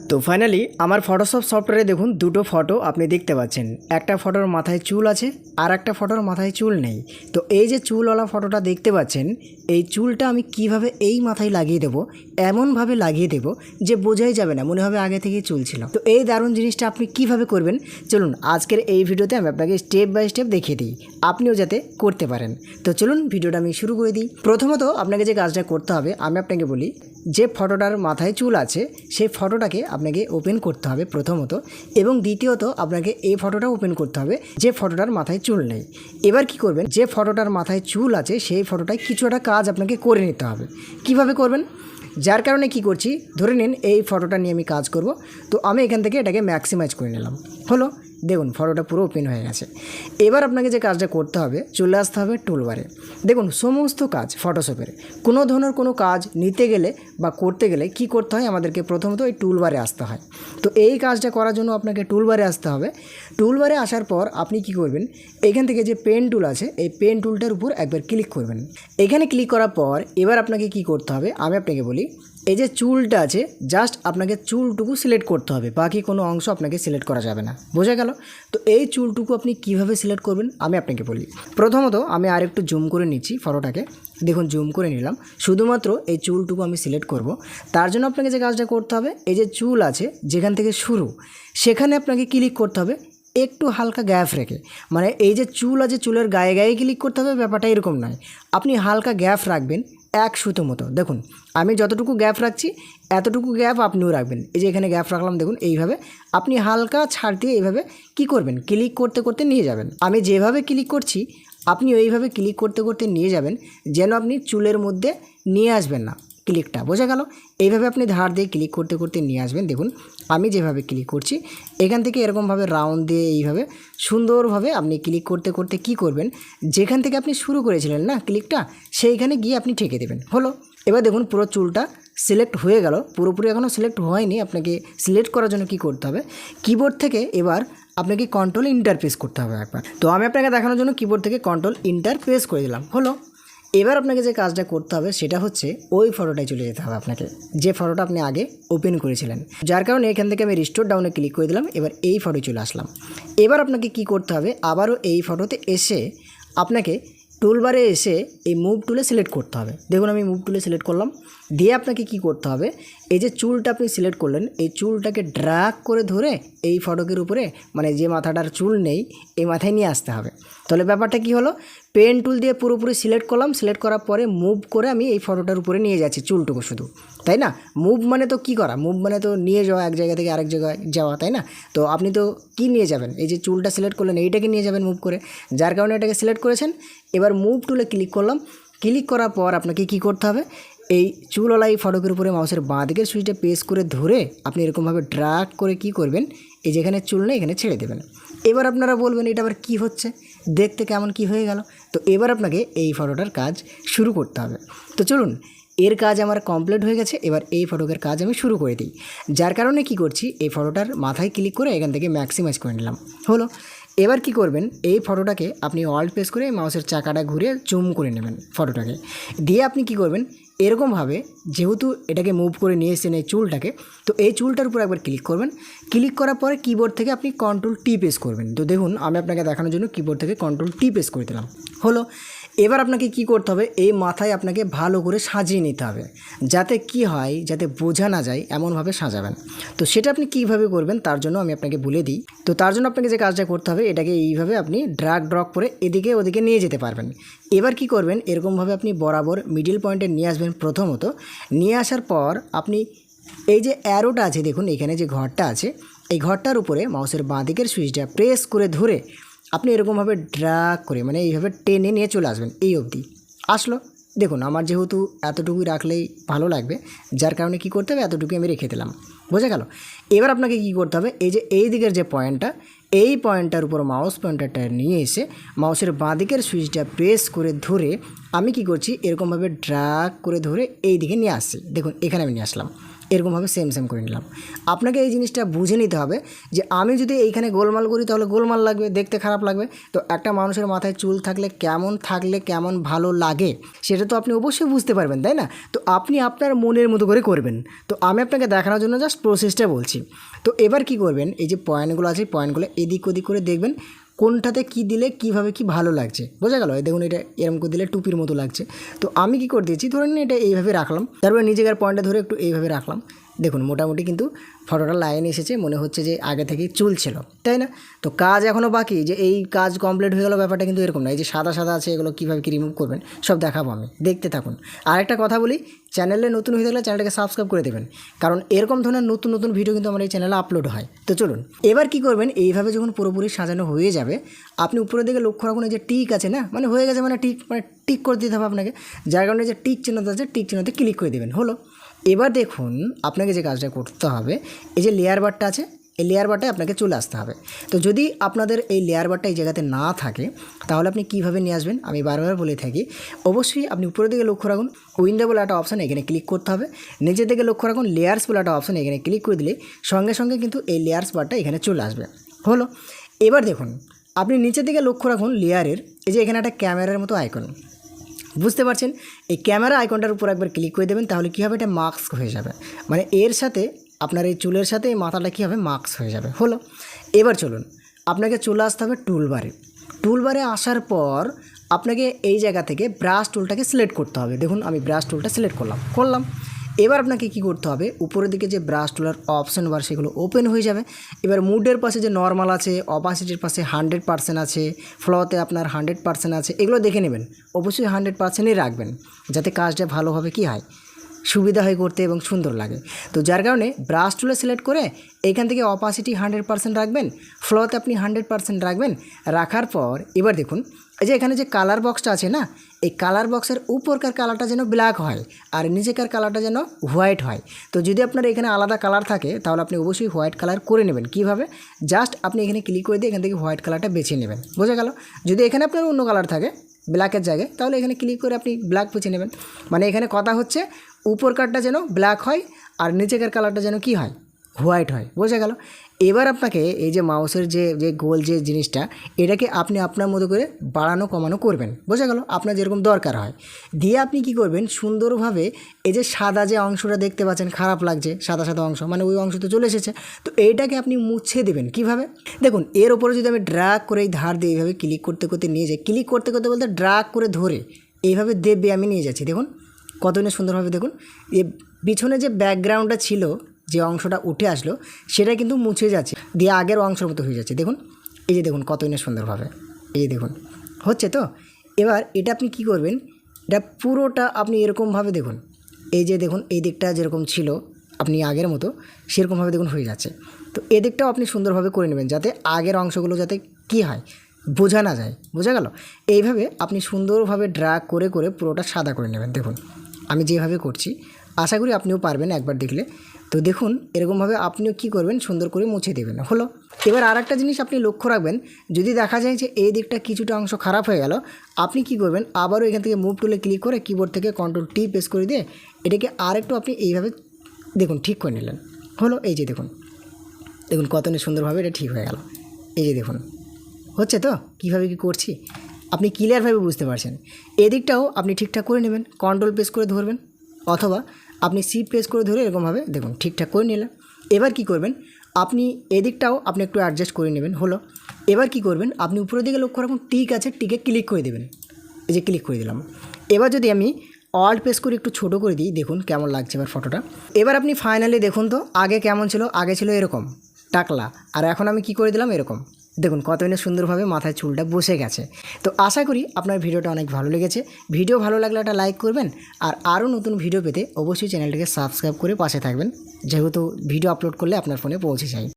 তো ফাইনালি আমার ফটোশপ সফটওয়্যারে দেখুন দুটো ফটো আপনি দেখতে পাচ্ছেন। একটা ফটোর মাথায় চুল আছে আর একটা ফটোর মাথায় চুল নেই। তো এই যে চুলওয়ালা ফটোটা দেখতে পাচ্ছেন, এই চুলটা আমি কিভাবে এই মাথায় লাগিয়ে দেবো, এমনভাবে লাগিয়ে দেবো যে বোঝাই যাবে না, মনে হবে আগে থেকেই চুল ছিল। তো এই দারুণ জিনিসটা আপনি কিভাবে করবেন চলুন আজকের এই ভিডিওতে আমি আপনাকে স্টেপ বাই স্টেপ দেখিয়ে দিই, আপনিও যাতে করতে পারেন। তো চলুন ভিডিওটা আমি শুরু করে দিই। প্রথমত আপনাকে যে কাজটা করতে হবে আমি আপনাকে বলি, যে ফটোটার মাথায় চুল আছে সেই ফটোটাকে আপনাকে ওপেন করতে হবে প্রথমত, এবং দ্বিতীয়ত আপনাকে এই ফটোটা ওপেন করতে হবে যে ফটোটার মাথায় চুল নেই। এবার কি করবেন, যে ফটোটার মাথায় চুল আছে সেই ফটোটায় কিছু একটা কাজ আপনাকে করে নিতে হবে। কিভাবে করবেন, যার কারণে কি করছি, ধরে নিন এই ফটোটা নিয়ে আমি কাজ করব। তো আমি এখান থেকে এটাকে ম্যাক্সিমাইজ করে নিলাম, হলো দেখুন ফটোটা পুরো ওপেন হয়ে গেছে। এবার আপনাকে যে কাজটা করতে হবে, চলে আসতে হবে টুলবারে। দেখুন সমস্ত কাজ ফটোশপের কোনো ধরনের কোনো কাজ নিতে গেলে বা করতে গেলে কি করতে হয়, আমাদেরকে প্রথমত এই টুলবারে আসতে হয়। তো এই কাজটা করার জন্য আপনাকে টুলবারে আসতে হবে। টুলবারে আসার পর আপনি কি করবেন, এখান থেকে যে পেন টুল আছে এই পেন টুলটার উপর একবার ক্লিক করবেন। এখানে ক্লিক করার পর এবার আপনাকে কি করতে হবে আমি আপনাকে বলি, এই যে চুলটা আছে জাস্ট আপনাকে চুলটুকু সিলেক্ট করতে হবে, বাকি কোনো অংশ আপনাকে সিলেক্ট করা যাবে না, বোঝা গেল? তো এই চুলটুকু আপনি কিভাবে সিলেক্ট করবেন আমি আপনাকে বলি। প্রথমত আমি আরেকটু জুম করে নিচ্ছি ফটোটাকে, দেখুন জুম করে নিলাম। শুধুমাত্র এই চুলটুকু আমি সিলেক্ট করব। তার জন্য আপনাকে যে কাজটা করতে হবে, এই যে চুল আছে যেখান থেকে শুরু সেখানে আপনাকে ক্লিক করতে হবে একটু হালকা গ্যাপ রেখে। মানে এই যে চুল আছে চুলের গায়ে গায়ে ক্লিক করতে হবে, ব্যাপারটা এরকম নয়, আপনি হালকা গ্যাপ রাখবেন এক সুতো মতো। দেখুন আমি যতটুকু গ্যাপ রাখছি এতটুকু গ্যাপ আপনিও রাখবেন। এই যে এখানে গ্যাপ রাখলাম, দেখুন এইভাবে আপনি হালকা ছাড় দিয়ে এইভাবে কি করবেন, ক্লিক করতে করতে নিয়ে যাবেন। আমি যেভাবে ক্লিক করছি আপনি ওইভাবে ক্লিক করতে করতে নিয়ে যাবেন, যেন আপনি চুলের মধ্যে নিয়ে আসবেন না ক্লিকটা, বোঝা গেল? এইভাবে আপনি ধার দিয়ে ক্লিক করতে করতে নিয়ে আসবেন। দেখুন আমি যেভাবে ক্লিক করছি এখান থেকে এরকমভাবে রাউন্ড দিয়ে এইভাবে সুন্দরভাবে আপনি ক্লিক করতে করতে কি করবেন, যেখান থেকে আপনি শুরু করেছিলেন না ক্লিকটা, সেইখানে গিয়ে আপনি ঠেকে দেবেন, হলো? এবার দেখুন পুরো চুলটা সিলেক্ট হয়ে গেল, পুরোপুরি এখনও সিলেক্ট হয়নি। আপনাকে সিলেক্ট করার জন্য কি করতে হবে, কিবোর্ড থেকে এবার আপনাকে কন্ট্রোল ইন্টার প্রেস করতে হবে একবার। তো আমি আপনাকে দেখানোর জন্য কিবোর্ড থেকে কন্ট্রোল ইন্টার প্রেস করে দিলাম, হলো? এবার আপনাকে যে কাজটা করতে হবে সেটা হচ্ছে ওই ফটোটায় চলে যেতে হবে আপনাকে, যে ফটোটা আপনি আগে ওপেন করেছিলেন। যার কারণে এখান থেকে আমি রিস্টোর ডাউনে ক্লিক করে দিলাম। এবার এই ফটোয় চলে আসলাম। এবার আপনাকে কি করতে হবে, আবারও এই ফটোতে এসে আপনাকে টুলবারে এসে এই মুভ টুলে সিলেক্ট করতে হবে। দেখুন আমি মুভ টুলে সিলেক্ট করলাম, দিয়ে আপনাকে কি করতে হবে, এই যে চুলটা আপনি সিলেক্ট করলেন এই চুলটাকে ড্র্যাগ করে ধরে এই ফটকের উপরে, মানে যে মাথাটার চুল নেই এই মাথায় নিয়ে আসতে হবে। তাহলে ব্যাপারটা কি হলো, পেন টুল দিয়ে পুরোপুরি সিলেক্ট করলাম, সিলেক্ট করার পরে মুভ করে আমি এই ফটোটার উপরে নিয়ে যাচ্ছি চুলটুকু শুধু, তাই না? মুভ মানে তো কী করা, মুভ মানে তো নিয়ে যাওয়া, এক জায়গা থেকে আরেক জায়গায় যাওয়া, তাই না? তো আপনি তো কি নিয়ে যাবেন, এই যে চুলটা সিলেক্ট করলেন এইটাকে নিয়ে যাবেন মুভ করে, যার কারণে এটাকে সিলেক্ট করেছেন। এবার মুভ টুলে ক্লিক করলাম, ক্লিক করার পর আপনাকে কি করতে হবে, এই চুলওয়ালা এই ফটকের উপরে মাউসের বাঁ দিকের সুইচটা প্রেস করে ধরে আপনি এরকমভাবে ড্র্যাগ করে কি করবেন, এই যেখানে চুল নেই এখানে ছেড়ে দেবেন। এবার আপনারা বলবেন এটা আবার কী হচ্ছে, দেখতে কেমন কি হয়ে গেল। তো এবার আপনাকে এই ফটোটার কাজ শুরু করতে হবে। তো চলুন, এর কাজ আমার কমপ্লিট হয়ে গেছে। এবার এই ফটোকের কাজ আমি শুরু করে দিই। যার কারণে কি করছি, এই ফটোটার মাথায় ক্লিক করে এখান থেকে ম্যাক্সিমাইজ করে নিলাম, হলো? এবার কি করবেন, এই ফটোটাকে আপনি অল্ট প্রেস করে মাউসের চাকাটা ঘুরিয়ে জুম করে নেবেন ফটোটাকে, দিয়ে আপনি কি করবেন, এরকমভাবে যেহেতু এটাকে মুভ করে নিয়ে এসেছেন এই চুলটাকে, তো এই চুলটার উপর একবার ক্লিক করবেন। ক্লিক করার পরে কিবোর্ড থেকে আপনি কন্ট্রোল টি প্রেস করবেন। তো দেখুন আমি আপনাকে দেখানোর জন্য কিবোর্ড থেকে কন্ট্রোল টি প্রেস করে দিলাম, হলো? এবার আপনাকে কি করতে হবে, এই মাথায় আপনাকে ভালো করে সাজিয়ে নিতে হবে, যাতে কি হয়, যাতে বোঝা না যায় এমনভাবে সাজাবেন। তো সেটা আপনি কীভাবে করবেন তার জন্য আমি আপনাকে বলে দিই। তো তার জন্য আপনাকে যে কাজটা করতে হবে, এটাকে এইভাবে আপনি ড্র্যাগ ড্রপ করে এদিকে ওদিকে নিয়ে যেতে পারবেন। এবার কি করবেন, এরকমভাবে আপনি বরাবর মিডিল পয়েন্টে নিয়ে আসবেন। প্রথমত নিয়ে আসার পর আপনি এই যে অ্যারোটা আছে, দেখুন এখানে যে ঘরটা আছে এই ঘরটার উপরে মাউসের বাঁ দিকের সুইচটা প্রেস করে ধরে আপনি এরকমভাবে ড্র্যাগ করে, মানে এইভাবে টেনে নিয়ে চলে আসবেন, এই অবধি আসলো। দেখুন আমার যেহেতু এতটুকুই রাখলেই ভালো লাগবে, যার কারণে কি করতে হবে, এতটুকুই আমি রেখে দিলাম, বোঝা গেল? এবার আপনাকে কি করতে হবে, এই যে এই দিকের যে পয়েন্টটা, এই পয়েন্টটার উপর মাউস পয়েন্টারটা নিয়ে এসে মাউসের বাঁ দিকের সুইচটা প্রেস করে ধরে আমি কি করছি, এরকমভাবে ড্র্যাগ করে ধরে এই দিকে নিয়ে আসছি। দেখুন এখানে আমি নিয়ে আসলাম, এরকমভাবে সেম সেম করে নিলাম। আপনাকে এই জিনিসটা বুঝে নিতে হবে যে আমি যদি এইখানে গোলমাল করি তাহলে গোলমাল লাগবে, দেখতে খারাপ লাগবে। তো একটা মানুষের মাথায় চুল থাকলে কেমন ভালো লাগে সেটা তো আপনি অবশ্যই বুঝতে পারবেন, তাই না? তো আপনি আপনার মনের মতো করে করবেন। তো আমি আপনাকে দেখানোর জন্য জাস্ট প্রসেসটা বলছি। তো এবার কি করবেন, এই যে পয়েন্টগুলো আছে পয়েন্টগুলো এদিক ওদিক করে দেখবেন কোনটাতে কি দিলে কীভাবে কি ভালো লাগছে, বোঝা গেল? দেখুন এটা এরকম করে দিলে টুপির মতো লাগছে। তো আমি কি করে দিয়েছি, ধরে নিন এটা এইভাবে রাখলাম, তারপরে নিজেকার পয়েন্টটা ধরে একটু এইভাবে রাখলাম। দেখুন মোটামুটি কিন্তু ফটোটা লাইন এসেছে, মনে হচ্ছে যে আগে থেকেই চুল ছিল, তাই না? তো কাজ এখনও বাকি, যে এই কাজ কমপ্লিট হয়ে গেল ব্যাপারটা কিন্তু এরকম না। এই যে সাদা সাদা আছে এগুলো কীভাবে কি রিমুভ করবেন সব দেখাবো আমি, দেখতে থাকুন। আর একটা কথা বলি, চ্যানেলে নতুন হয়ে থাকলে চ্যানেলটাকে সাবস্ক্রাইব করে দেবেন, কারণ এরকম ধরনের নতুন নতুন ভিডিও কিন্তু আমার এই চ্যানেলে আপলোড হয়। তো চলুন এবার কি করবেন, এইভাবে যখন পুরোপুরি সাজানো হয়ে যাবে আপনি উপরের দিকে লক্ষ্য রাখুন, এই যে টিক আছে না, মানে হয়ে গেছে, মানে টিক করে দিতে হবে আপনাকে। যার কারণে যে টিক চিহ্নটা আছে টিক চিহ্নতে ক্লিক করে দেবেন, হলো। এবার দেখুন আপনাকে যে কাজটা করতে হবে, এই যে লেয়ার বারটা আছে এই লেয়ার বারটায় আপনাকে চলে আসতে হবে। তো যদি আপনাদের এই লেয়ার বারটা এই জায়গাতে না থাকে তাহলে আপনি কীভাবে নিয়ে আসবেন, আমি বারবার বলে থাকি, অবশ্যই আপনি উপরের দিকে লক্ষ্য রাখুন, উইন্ডো বলে একটা অপশান, এখানে ক্লিক করতে হবে। নিচের দিকে লক্ষ্য রাখুন, লেয়ার্স বলে একটা অপশান, এখানে ক্লিক করে দিলে সঙ্গে সঙ্গে কিন্তু এই লেয়ার্স বারটা এখানে চলে আসবে, হলো। এবার দেখুন আপনি নিচের দিকে লক্ষ্য রাখুন, লেয়ারের এই যে এখানে একটা ক্যামেরার মতো আইকন, বুঝতে পারছেন? এই ক্যামেরা আইকনটার উপর একবার ক্লিক করে দেবেন, তাহলে কী হবে, এটা মাস্ক হয়ে যাবে, মানে এর সাথে আপনার এই চুলের সাথে এই মাথাটা কী হবে, মাস্ক হয়ে যাবে, হলো। এবার চলুন আপনাকে চলে আসতে হবে টুলবারে আসার পর আপনাকে এই জায়গা থেকে ব্রাশ টুলটাকে সিলেক্ট করতে হবে। দেখুন আমি ব্রাশ টুলটা সিলেক্ট করলাম। এবার আপনাকে কি করতে হবে, উপরের দিকে যে ব্রাশ টুলার অপশন বার সেগুলো ওপেন হয়ে যাবে। এবার মুডের পাশে যে নর্মাল আছে, অপাসিটির পাশে 100% আছে, ফ্লোতে আপনার 100% আছে, এগুলো দেখে নেবেন। অবশ্যই 100%ই রাখবেন, যাতে কাজটা ভালোভাবে কি হয়, সুবিধা হয় করতে এবং সুন্দর লাগে। তো যার কারণে ব্রাশ টুলে সিলেক্ট করে এইখান থেকে অপাসিটি 100% রাখবেন, ফ্লোতে আপনি 100% রাখবেন। রাখার পর এবার দেখুন এই যে এখানে যে কালার বক্সটা আছে না, এই কালার বক্সের উপরকার কালারটা যেন ব্ল্যাক হয় আর নিচেকার কালারটা যেন হোয়াইট হয়। তো যদি আপনার এখানে আলাদা কালার থাকে তাহলে আপনি অবশ্যই হোয়াইট কালার করে নেবেন। কীভাবে, জাস্ট আপনি এখানে ক্লিক করে দিয়ে এখান থেকে হোয়াইট কালারটা বেছে নেবেন, বোঝা গেল? যদি এখানে আপনার অন্য কালার থাকে ব্ল্যাকের জায়গায় তাহলে এখানে ক্লিক করে আপনি ব্ল্যাক বেছে নেবেন। মানে এখানে কথা হচ্ছে উপরকারটা যেন ব্ল্যাক হয় আর নিচেকার কালারটা যেন কি হয়, হোয়াইট হয়, বোঝা গেল? এবার আপনাকে এই যে মাউসের যে গোল যে জিনিসটা, এটাকে আপনি আপনার মতো করে বাড়ানো কমানো করবেন, বোঝা গেল? আপনার যেরকম দরকার হয় দিয়ে আপনি কি করবেন, সুন্দরভাবে এই যে সাদা যে অংশটা দেখতে পাচ্ছেন খারাপ লাগছে, সাদা সাদা অংশ, মানে ওই অংশ তো চলে এসেছে, তো এইটাকে আপনি মুছে দেবেন। কিভাবে, দেখুন এর ওপরে যদি আমি ড্র্যাগ করে এই ধার দিয়ে এইভাবে ক্লিক করতে করতে নিয়ে যাই, ক্লিক করতে করতে বলতে ড্র্যাগ করে ধরে এইভাবে দেবে আমি নিয়ে যাচ্ছি, দেখুন কতটা সুন্দরভাবে। দেখুন এ পিছনে যে ব্যাকগ্রাউন্ডটা ছিল, যে অংশটা উঠে আসলো সেটা কিন্তু মুছে যাচ্ছে, দিয়ে আগের অংশের মতো হয়ে যাচ্ছে। দেখুন এই যে দেখুন কতই না সুন্দরভাবে, এই যে দেখুন হচ্ছে। তো এবার এটা আপনি কি করবেন, এটা পুরোটা আপনি এরকমভাবে দেখুন, এই যে দেখুন এই দিকটা যেরকম ছিল আপনি আগের মতো সেরকমভাবে দেখুন হয়ে যাচ্ছে। তো এদিকটাও আপনি সুন্দরভাবে করে নেবেন, যাতে আগের অংশগুলো যাতে কি হয় বোঝা না যায়, বোঝা গেল? এইভাবে আপনি সুন্দরভাবে ড্র্যাগ করে করে পুরোটা সাদা করে নেবেন। দেখুন আমি যেভাবে করছি আশা করি আপনিও পারবেন একবার দেখলে। তো দেখুন এরকমভাবে আপনিও কি করবেন, সুন্দর করে মুছে দেবেন, হলো। এবার আর একটা জিনিস আপনি লক্ষ্য রাখবেন, যদি দেখা যায় যে এই দিকটা কিছুটা অংশ খারাপ হয়ে গেল, আপনি কি করবেন, আবারও এখান থেকে মুভ টুলে ক্লিক করে কিবোর্ড থেকে Ctrl+T প্রেস করে দিয়ে এটাকে আরেকটু আপনি এইভাবে দেখুন ঠিক করে নিলেন, হলো। এই যে দেখুন দেখুন কত সুন্দরভাবে এটা ঠিক হয়ে গেল, এই যে দেখুন হচ্ছে। তো কীভাবে কি করছি আপনি ক্লিয়ারভাবে বুঝতে পারছেন। এদিকটাও আপনি ঠিকঠাক করে নেবেন, Ctrl প্রেস করে ধরবেন অথবা আপনি Shift প্রেস করে ধরে এরকমভাবে দেখুন ঠিকঠাক করে নিলেন। এবার কি করবেন, আপনি এদিকটাও আপনি একটু অ্যাডজাস্ট করে নেবেন, হলো। এবার কি করবেন, আপনি উপরের দিকে লক্ষ্য রাখুন, টিক আছে, টিকে ক্লিক করে দেবেন, এই যে ক্লিক করে দিলাম। এবার যদি আমি অল্ট প্রেস করে একটু ছোটো করে দিই, দেখুন কেমন লাগছে এবার ফটোটা। এবার আপনি ফাইনালি দেখুন তো আগে কেমন ছিল, আগে ছিল এরকম টাকলা, আর এখন আমি কি করে দিলাম এরকম, দেখুন কতটা সুন্দরভাবে মাথায় চুলটা বসে গেছে। তো আশা করি আপনার ভিডিওটা অনেক ভালো লেগেছে। ভিডিও ভালো লাগলে একটা লাইক করবেন, আর আরও নতুন ভিডিও পেতে অবশ্যই চ্যানেলটিকে সাবস্ক্রাইব করে পাশে থাকবেন, যেহেতু ভিডিও আপলোড করলে আপনার ফোনে পৌঁছে যায়।